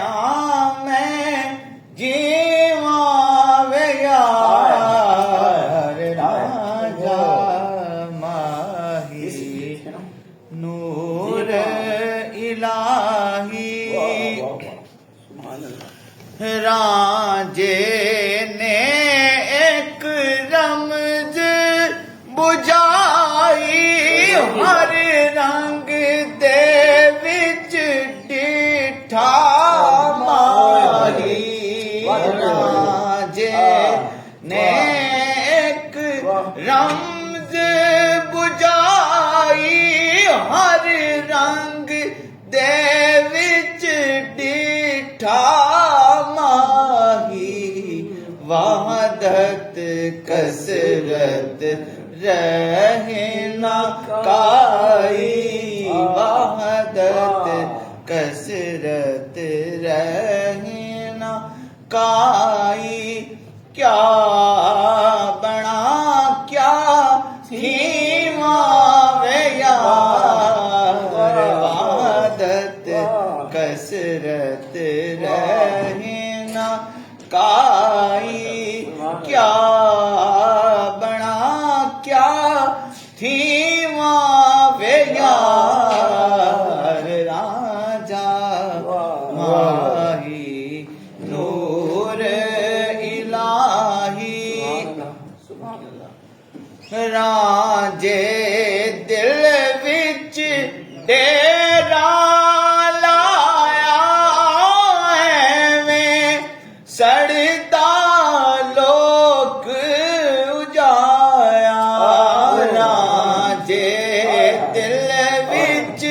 आमें जीवा वे यार राजा माही नूर इलाही राजे ने एक रमज बुझाई हर रंग दे विच डिठा मारी राजे ने एक रमज बुझाई हर रंग दे विच डिठा वहदत कसरत रहे न काई वहदत कसरत रहे न काई क्या बना क्या धीमा वे यार वहदत कसरत रहे न काई क्या बना क्या थीमा वे यार राजा माही नूर इलाही राजे दिल विच डेरा सड़ता लोक उजाया राजे दिल विच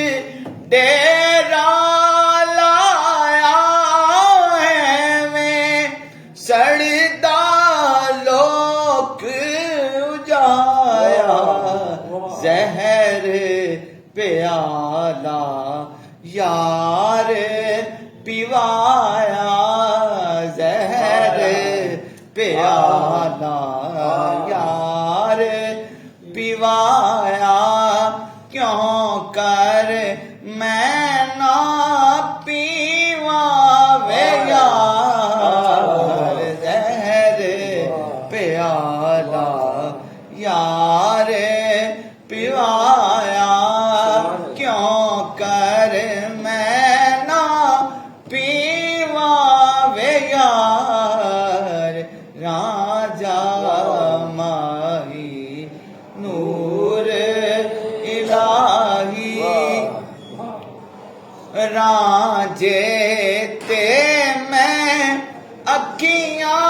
डेरा लाया है मैं सड़ता लोक उजाया जहर प्याला यार पिवाया जहर प्याला यार पिवाया क्यों कर मैं ना पीवा वे यार जहर प्याला यार पिवाया क्यों कर मैं ना पीवा वे यार राजा माही नूर इलाही राजे ते मैं अखियां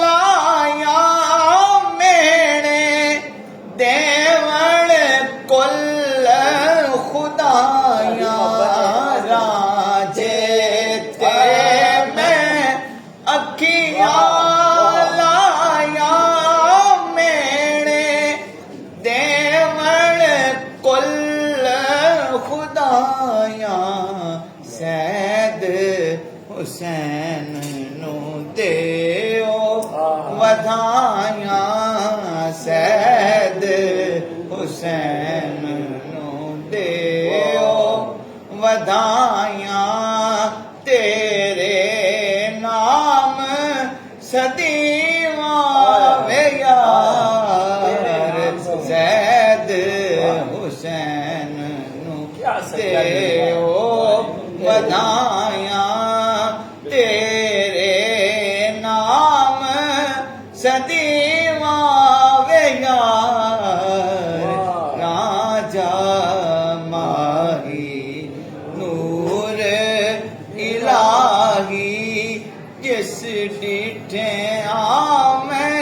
लाया मेरे देवल कुल खुदाया राजे ते मैं अखियां लाया मेरे देवल कुल खुदाया सैद हुसैन नु देओ वधाया सैद हुसैन नु देओ वधाया तेरे नाम सदीवा वे यार सैद हुसैन नु देओ वधाया तेरे नाम सदीवा वे यार राजा माही नूर इलाही जिस डिठे आमें